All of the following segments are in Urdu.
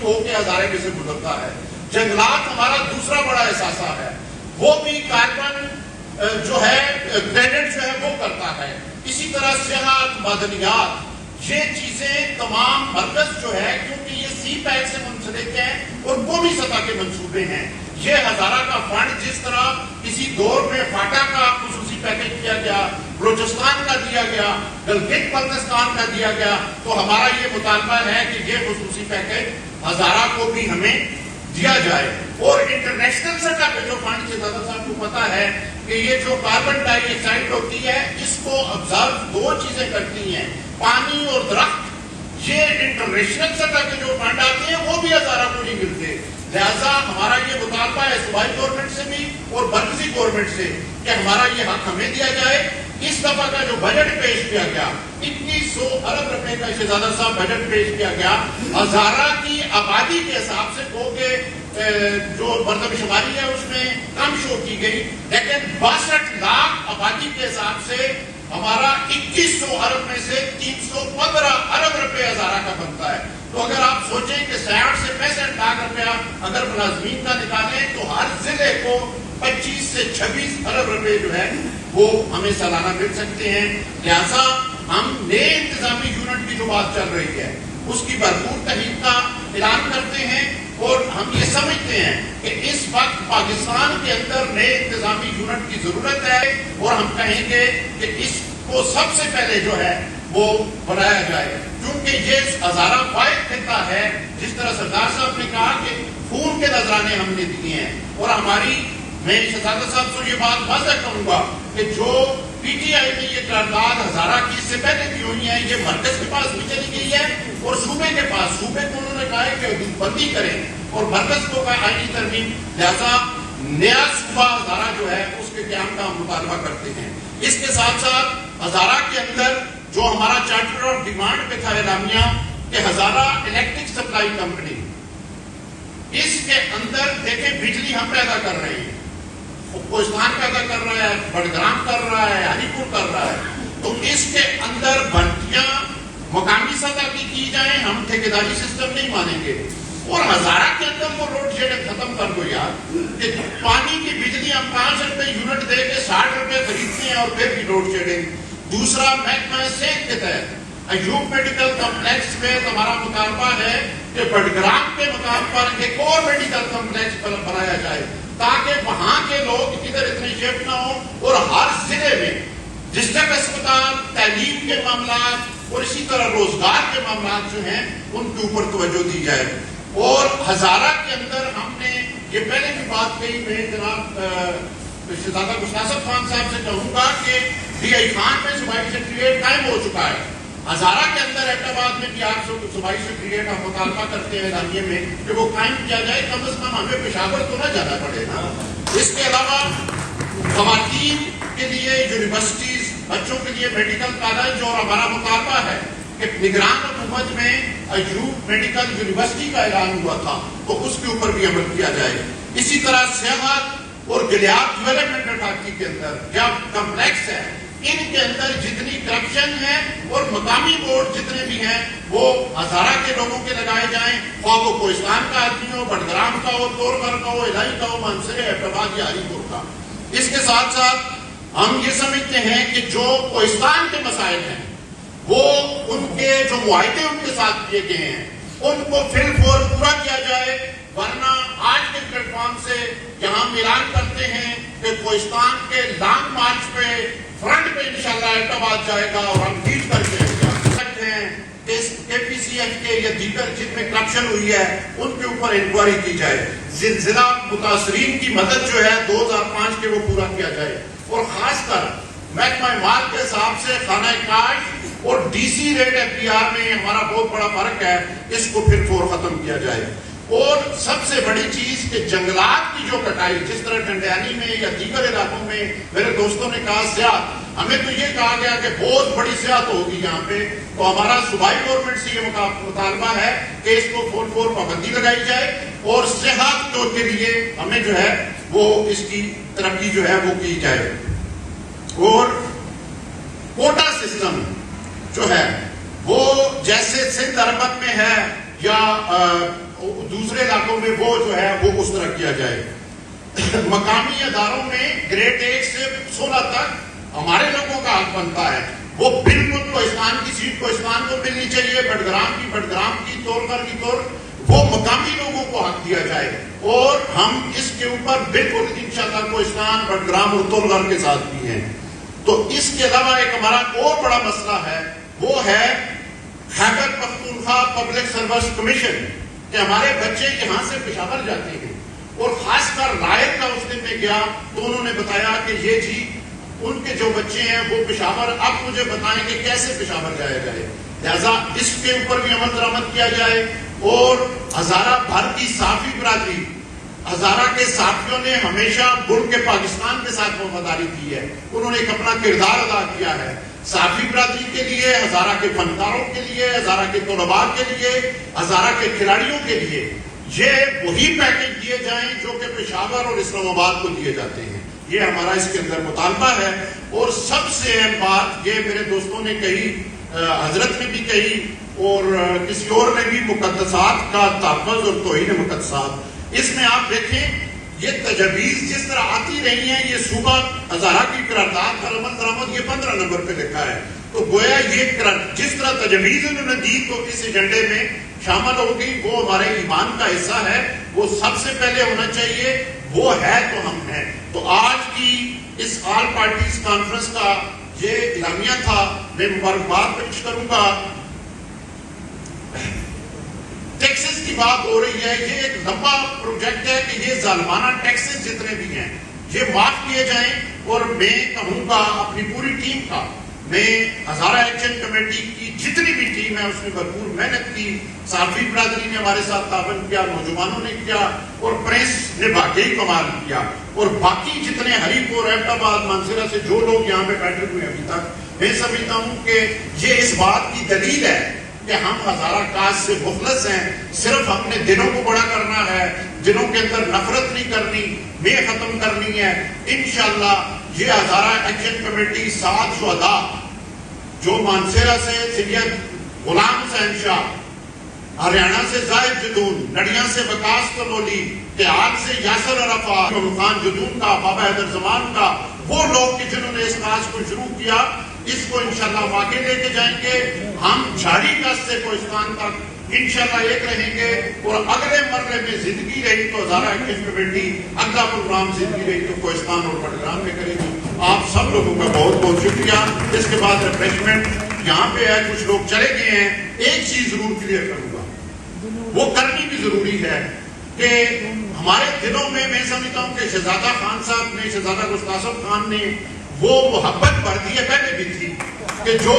ہو کے ہزارے میں سے گزرتا ہے. جنگلات ہمارا دوسرا بڑا اثاثہ ہے, وہ بھی کاربن جو ہے کریڈٹ جو ہے وہ کرتا ہے. اسی طرح صحت, معدنیات, یہ چیزیں تمام مرکز جو ہے, کیونکہ یہ سی پیک سے منسلک ہیں اور قومی سطح کے منصوبے ہیں. یہ ہزارہ کا فنڈ جس طرح کسی دور میں فاٹا کا خصوصی پیکج کیا گیا, بلوچستان کا دیا گیا, گلگت بلتستان کا دیا گیا, تو ہمارا یہ مطالبہ ہے کہ یہ خصوصی پیکج ہزارہ کو بھی ہمیں دیا جائے. اور انٹرنیشنل سطح پہ جو فنڈ شہزادہ صاحب کو پتا ہے کہ یہ جو کاربن ڈائی آکسائڈ ہوتی ہے اس کو ابزرو دو چیزیں کرتی ہیں, پانی اور درخت. یہ انٹرنیشنل سطح کے جو فنڈ آتے ہیں وہ بھی ہزارہ کو نہیں ملتے. لہذا ہمارا یہ مطالبہ ہے صوبائی گورنمنٹ سے بھی اور مرکزی گورنمنٹ سے کہ ہمارا یہ حق ہمیں دیا جائے. اس دفعہ کا جو بجٹ پیش کیا گیا 2100 ارب روپے کا شہزادہ صاحب بجٹ پیش کیا گیا, ہزارہ کی آبادی کے حساب سے کو کہ جو مردم شماری ہے اس میں کم شو کی گئی, لیکن 62 لاکھ آبادی کے حساب سے ہمارا 2100 ارب میں سے 315 ارب روپے ہزارہ کا بنتا ہے. تو اگر آپ سوچیں کہ 60 سے 65 لاکھ روپیہ اگر ملازمین کا نکالیں تو ہر ضلع کو 25 سے 26 ارب روپے جو ہے وہ ہمیں سالانہ مل سکتے ہیں. لہذا ہم نئے انتظامی یونٹ کی جو بات چل رہی ہے اس کی بھرپور تحقیق کا اعلان کرتے ہیں, اور ہم یہ سمجھتے ہیں کہ اس وقت پاکستان کے اندر نئے انتظامی یونٹ کی ضرورت ہے, اور ہم کہیں گے کہ اس کو سب سے پہلے جو ہے وہ بنایا جائے, کیونکہ یہ ہزارہ واحد خطہ ہے جس طرح سردار صاحب نے کہا کہ خون کے نذرانے ہم نے دیے ہیں. اور ہماری, میں شہزادہ صاحب سے یہ بات واضح کروں گا کہ جو پی ٹی آئی میں یہ قرارداد ہزارہ کی اس سے پہلے کی ہوئی ہے, یہ مرکز کے پاس بھی چلی گئی ہے اور صوبے کے پاس. صوبے کو انہوں نے کہا ہے کہ حدود بندی کریں اور مرکز کو کہا آئینی ترمیم. لہذا نیا صوبہ ہزارہ جو ہے اس کے قیام کا ہم مطالبہ کرتے ہیں. اس کے ساتھ ساتھ ہزارہ کے اندر جو ہمارا چارٹر آف ڈیمانڈ پہ تھا اعلامیہ کہ ہزارہ الیکٹرک سپلائی کمپنی, اس کے اندر دیکھیں بجلی ہم پیدا کر رہے ہیں, کوہستان پیدا کر رہا ہے, بڑگرام کر رہا ہے, ہری پور کر رہا ہے, تو اس کے اندر بھرتیاں مقامی سطح کی جائیں, ہم ٹھیکیداری سسٹم نہیں مانیں گے. اور ہزارہ کے اندر وہ روڈ شیڈنگ ختم کر دو یار, کہ پانی کی بجلی ہم 5 روپے یونٹ دے کے 60 روپے خریدتے ہیں اور پھر بھی روڈ شیڈنگ. دوسرا محکمہ صحت کے تحت ایوب میڈیکل کمپلیکس میں ہمارا مطالبہ ہے کہ بڑگرام کے مقام پر ایک اور میڈیکل کمپلیکس بنایا جائے, تاکہ وہاں کے لوگ ادھر اتنے شفٹ نہ ہوں, اور ہر ضلع میں ڈسٹرکٹ اسپتال, تعلیم کے معاملات اور اسی طرح روزگار کے معاملات جو ہیں ان کے اوپر توجہ دی جائے. اور ہزارہ کے اندر ہم نے یہ پہلے بھی بات کہی, میں جناب شہزادہ گستاخ خان صاحب سے کہوں گا کہ ڈی آئی خان میں صوبائی سیکریٹریٹ قائم ہو چکا ہے. ہزارہ کے اندر ایبٹآباد میں بھی آپ صوبائی سیکریٹریٹ ہم مطالبہ کرتے ہیں اعلامیے میں کہ وہ قائم کیا جائے, کم از کم ہمیں پشاور تو نہ جانا پڑے نا. اس کے علاوہ خواتین کے لیے یونیورسٹیز, بچوں کے لیے میڈیکل کالج, اور ہمارا مطالبہ ہے کہ نگران حکومت میں ایوب میڈیکل یونیورسٹی کا اعلان ہوا تھا تو اس کے اوپر بھی عمل کیا جائے. اسی طرح صحت اور گلیات ڈیولپمنٹ اتھارٹی کے اندر یا کمپلیکس ہے, ان کے اندر جتنی کرپشن ہے اور مقامی بورڈ جتنے بھی ہیں وہ ہزارہ کے لوگوں کے لگائے جائیں, خواہ وہ کوہستان کا آدمی ہو, بڑگرام کا ہو, طورگھر کا ہو, الہی کا ہو, منصر, ایبٹآباد یا ہری پور کا. اس کے ساتھ ساتھ ہم یہ سمجھتے ہیں کہ جو کوہستان کے مسائل ہیں وہ ان کے جو معاہدے ان کے ساتھ کیے گئے ہیں ان کو فی الفور پورا کیا جائے, ورنہ آج کے پلیٹ فارم سے یہاں ہم اعلان کرتے ہیں کہ کوہستان کے لانگ مارچ پہ فرنٹ پہ انشاءاللہ ایبٹآباد جائے گا, اور ہم لیڈ کر کے سکتے ہیں کے پی سی ایل کے یا دیگر جن میں کرپشن ہوئی ہے ان کے اوپر انکوائری کی جائے. زلزلہ متاثرین کی مدد جو ہے 2005 کے وہ پورا کیا جائے, اور خاص کر محکمہ مال کے حساب سے خانہ کاج اور D C rate F P R میں ہمارا بہت بڑا فرق ہے, اس کو پھر فور ختم کیا جائے. اور سب سے بڑی چیز کہ جنگلات کی جو کٹائی, جس طرح ٹنڈیانی میں یا دیگر علاقوں میں میرے دوستوں نے کہا سیاحت, ہمیں تو یہ کہا گیا کہ بہت بڑی سیاحت ہوگی یہاں پہ, تو ہمارا صوبائی گورنمنٹ سے یہ مطالبہ ہے کہ اس کو فور پابندی لگائی جائے, اور صحت کے لیے ہمیں جو ہے وہ اس کی ترقی جو ہے وہ کی جائے. اور کوٹا سسٹم جو ہے وہ جیسے سندھ اربت میں ہے یا دوسرے علاقوں میں وہ جو ہے وہ اس طرح کیا جائے. مقامی اداروں میں گریڈ 1 سے 16 تک ہمارے لوگوں کا حق بنتا ہے. وہ بالکل کوہستان کی سیٹ کوہستان کو ملنی چاہیے, بڈگرام کی طور کی طور وہ مقامی لوگوں کو حق دیا جائے. اور ہم اس کے اوپر بالکل انشاءاللہ کوہستان, بڈگرام اور تولغر کے ساتھ بھی ہیں. تو اس کے علاوہ ایک ہمارا اور بڑا مسئلہ ہے, وہ ہے Khyber Pakhtunkhwa public service commission, کہ ہمارے بچے یہاں سے پشاور جاتے ہیں, اور خاص کر رائے کا اس دن میں گیا تو انہوں نے بتایا کہ یہ جی ان کے جو بچے ہیں وہ پشاور, اب مجھے بتائیں کہ کیسے پشاور جایا جائے. لہذا اس کے اوپر بھی عمل درآمد کیا جائے. اور ہزارہ بھر کی صحافی برادری, ہزارہ کے صحافیوں نے ہمیشہ ملک پاکستان کے ساتھ وفاداری کی ہے, انہوں نے ایک اپنا کردار ادا کیا ہے. صحافی برادری کے لیے, ہزارہ کے فنکاروں کے لیے, ہزارہ کے طلباء کے لیے, ہزارہ کے کھلاڑیوں کے لیے یہ وہی پیکج دیے جائیں جو کہ پشاور اور اسلام آباد کو دیے جاتے ہیں. یہ ہمارا اس کے اندر مطالبہ ہے. اور سب سے اہم بات یہ میرے دوستوں نے کہی, حضرت نے بھی کہی اور کسی اور نے بھی, مقدسات کا تحفظ اور توہین مقدسات. اس میں آپ دیکھیں یہ تجاویز جس طرح آتی رہی ہیں, یہ صوبہ ہزارہ کی قرارداد کا عمل درآمد یہ 15 نمبر پہ لکھا ہے. تو گویا یہ جس طرح تجاویز انہوں نے دی تو اس ایجنڈے میں شامل ہوگی, وہ ہمارے ایمان کا حصہ ہے, وہ سب سے پہلے ہونا چاہیے. وہ ہے تو ہم ہیں. تو آج کی اس آل پارٹیز کانفرنس کا یہ اعلامیہ تھا. میں مبارکباد پیش کروں گا. ٹیکسز کی بات ہو رہی ہے, یہ ایک لمبا پروجیکٹ ہے کہ یہ ظالمانہ ٹیکسز جتنے بھی ہیں یہ معاف کیے جائیں. اور میں کہوں گا اپنی پوری ٹیم کا, میں ہزارہ ایکشن کمیٹی کی جتنی بھی ٹیم ہے اس نے بھرپور محنت کی. صحافی برادری نے ہمارے ساتھ تعاون کیا, نوجوانوں نے کیا, اور پریس نے واقعی کمال کیا. اور باقی جتنے ہری پور, ایبٹ آباد, مانسہرہ سے جو لوگ یہاں پہ بیٹھے ہوئے ابھی تک, میں سمجھتا ہوں کہ یہ اس بات کی دلیل ہے کہ ہم ہزارہ کاج سے مخلص ہیں. صرف اپنے دلوں کو بڑا کرنا ہے, دلوں کے اندر نفرت نہیں کرنی, میں ختم کرنی ہے. انشاءاللہ یہ ہزارہ ایکشن کمیٹی 7 شہداء جو مانسہرہ سے سید غلام حسین شاہ, ہریانہ سے زاہد جدون, نڑیاں سے وکاس تلولی, تہال سے یاسر عرفات, خان جدون کا, بابا حیدر زمان کا, وہ لوگ کہ جنہوں نے اس کاج کو شروع کیا, اس کو انشاءاللہ واقع لے کے جائیں گے. ہم جھاڑی گز سے کوہستان تک انشاءاللہ ایک رہیں گے. اور اگلے مرحلے میں زندگی رہی تو ہزارہ ایکشن کمیٹی, اگلا پروگرام زندگی رہی تو کوہستان اور بڈگرام میں کرے گی. آپ سب لوگوں کا بہت بہت شکریہ. اس کے بعد ریفریشمنٹ یہاں پہ ہے, کچھ لوگ چلے گئے ہیں. ایک چیز ضرور کلیئر کروں گا, وہ کرنی بھی ضروری ہے کہ ہمارے دلوں میں سمجھتا ہوں کہ شہزادہ خان صاحب نے, شہزادہ گستاخ خان نے وہ محبت بھر دی ہے, پہلے بھی تھی, کہ جو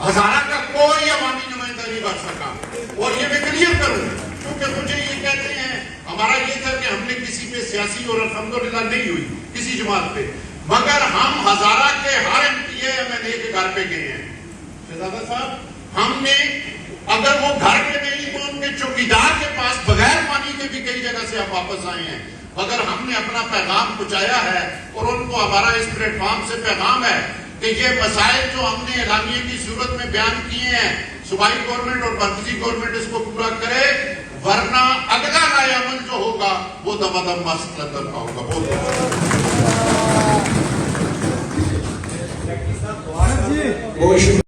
ہزارہ کا کوئی عوامی نمائندہ نہیں بن سکا. اور یہ میں کلیئر کروں کیونکہ مجھے یہ کہتے ہیں, ہمارا یہ تھا کہ ہم نے کسی پہ سیاسی اور الحمدللہ نہیں ہوئی کسی جماعت پہ, مگر ہم ہزارہ کے ہر MLA کے گھر پہ گئے ہیں. شہزادہ صاحب ہم نے, اگر وہ گھر پہ نہیں تو ان کے چوکیدار کے پاس بغیر پانی کے بھی کئی جگہ سے آپ واپس آئے ہیں, مگر ہم نے اپنا پیغام پہنچایا ہے. اور ان کو ہمارا اس پلیٹ فارم سے پیغام ہے کہ یہ مسائل جو ہم نے اعلامیے کی صورت میں بیان کیے ہیں, صوبائی گورنمنٹ اور مرکزی گورنمنٹ اس کو پورا کرے, ورنہ اگلا رائے عمل جو ہوگا وہ دمادم ماسک کا ہوگا. بہت